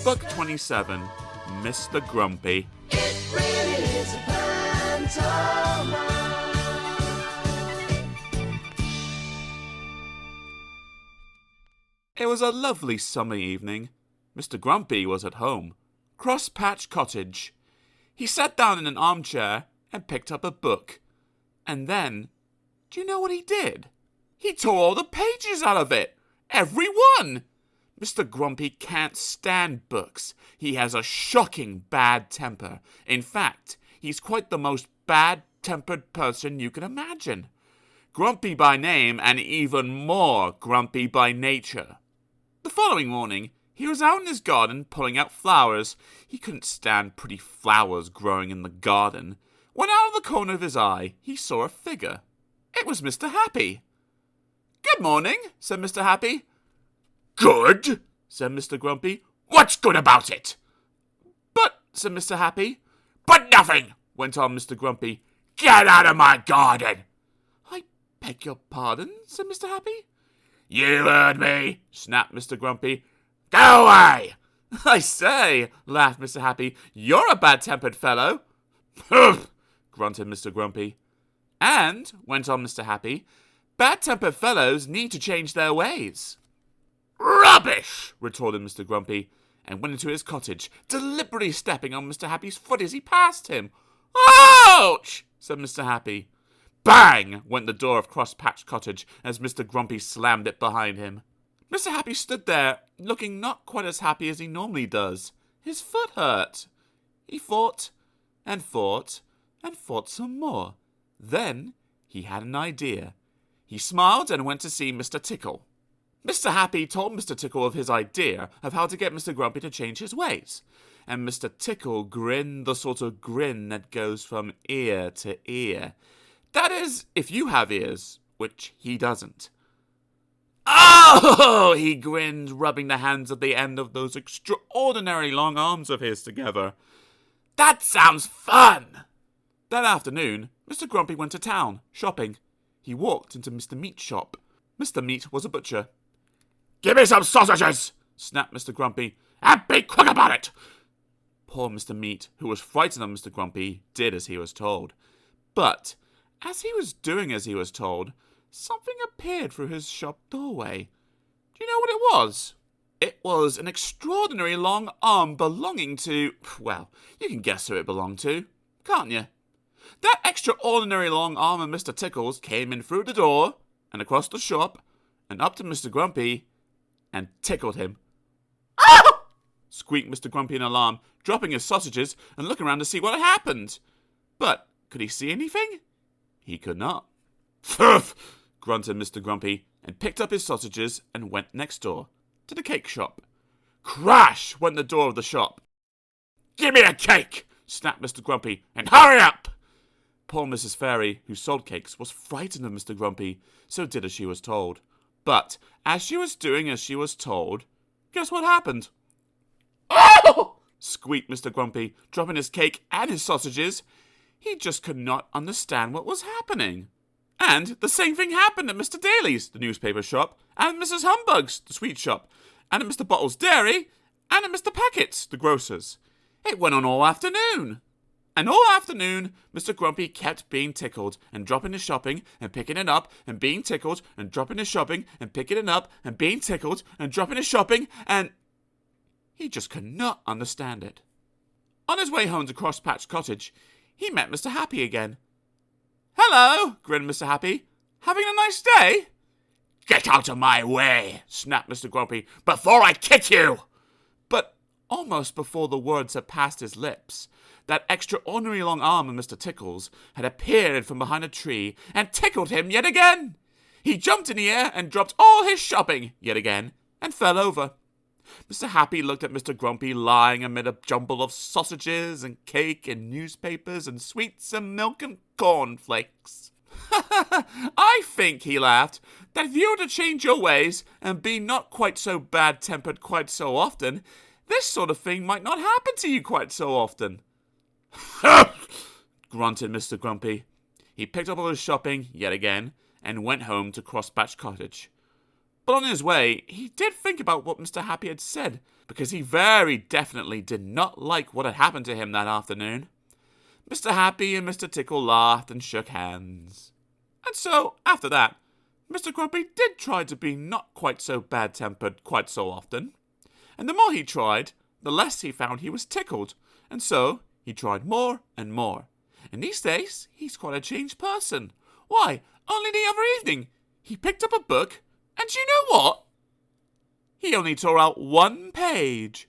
Book 27, Mr. Grumpy. It really is a pantomime. It was a lovely summer evening. Mr. Grumpy was at home, Cross Patch Cottage. He sat down in an armchair and picked up a book. And then, do you know what he did? He tore all the pages out of it. Every one! Mr. Grumpy can't stand books. He has a shocking bad temper. In fact, he's quite the most bad-tempered person you can imagine. Grumpy by name and even more grumpy by nature. The following morning, he was out in his garden pulling out flowers. He couldn't stand pretty flowers growing in the garden. When out of the corner of his eye, he saw a figure. It was Mr. Happy. "Good morning," said Mr. Happy. "Good?" said Mr. Grumpy. "What's good about it?" "But," said Mr. Happy. "But nothing," went on Mr. Grumpy. "Get out of my garden." "I beg your pardon," said Mr. Happy. "You heard me," snapped Mr. Grumpy. "Go away." "I say," laughed Mr. Happy, "you're a bad-tempered fellow." "Humph," grunted Mr. Grumpy. "And," went on Mr. Happy, "bad-tempered fellows need to change their ways." "Rubbish!" retorted Mr. Grumpy, and went into his cottage, deliberately stepping on Mr. Happy's foot as he passed him. "Ouch!" said Mr. Happy. Bang! Went the door of Cross Patch Cottage as Mr. Grumpy slammed it behind him. Mr. Happy stood there, looking not quite as happy as he normally does. His foot hurt. He fought, and fought, and fought some more. Then he had an idea. He smiled and went to see Mr. Tickle. Mr. Happy told Mr. Tickle of his idea of how to get Mr. Grumpy to change his ways, and Mr. Tickle grinned the sort of grin that goes from ear to ear. That is, if you have ears, which he doesn't. "Oh!" he grinned, rubbing the hands at the end of those extraordinary long arms of his together. "That sounds fun!" That afternoon, Mr. Grumpy went to town, shopping. He walked into Mr. Meat's shop. Mr. Meat was a butcher. "Give me some sausages!" snapped Mr. Grumpy. "And be quick about it!" Poor Mr. Meat, who was frightened of Mr. Grumpy, did as he was told. But, as he was doing as he was told, something appeared through his shop doorway. Do you know what it was? It was an extraordinary long arm belonging to... Well, you can guess who it belonged to, can't you? That extraordinary long arm of Mr. Tickle's came in through the door, and across the shop, and up to Mr. Grumpy, and tickled him. "Ow!" squeaked Mr. Grumpy in alarm, dropping his sausages and looking around to see what had happened. But could he see anything? He could not. "Pfft!" grunted Mr. Grumpy, and picked up his sausages and went next door, to the cake shop. Crash went the door of the shop. "Give me a cake!" snapped Mr. Grumpy, "and hurry up!" Poor Mrs. Fairy, who sold cakes, was frightened of Mr. Grumpy, so did as she was told. But, as she was doing as she was told, guess what happened? "Oh!" squeaked Mr. Grumpy, dropping his cake and his sausages. He just could not understand what was happening. And the same thing happened at Mr. Daly's, the newspaper shop, and at Mrs. Humbug's, the sweet shop, and at Mr. Bottle's dairy, and at Mr. Packet's, the grocer's. It went on all afternoon. And all afternoon, Mr. Grumpy kept being tickled, and dropping his shopping, and picking it up, and being tickled, and dropping his shopping, and picking it up, and being tickled, and dropping his shopping, and... he just could not understand it. On his way home to Cross Patch Cottage, he met Mr. Happy again. "Hello," grinned Mr. Happy. "Having a nice day?" "Get out of my way," snapped Mr. Grumpy, "before I kick you!" But almost before the words had passed his lips, that extraordinary long arm of Mr. Tickle's had appeared from behind a tree and tickled him yet again. He jumped in the air and dropped all his shopping yet again and fell over. Mr. Happy looked at Mr. Grumpy lying amid a jumble of sausages and cake and newspapers and sweets and milk and cornflakes. "I think," he laughed, "that if you were to change your ways and be not quite so bad-tempered quite so often, this sort of thing might not happen to you quite so often." grunted Mr. Grumpy. He picked up all his shopping yet again and went home to Cross Patch Cottage. But on his way, he did think about what Mr. Happy had said, because he very definitely did not like what had happened to him that afternoon. Mr. Happy and Mr. Tickle laughed and shook hands. And so, after that, Mr. Grumpy did try to be not quite so bad-tempered quite so often. And the more he tried, the less he found he was tickled. And so, he tried more and more. And these days, he's quite a changed person. Why, only the other evening, he picked up a book, and you know what? He only tore out one page.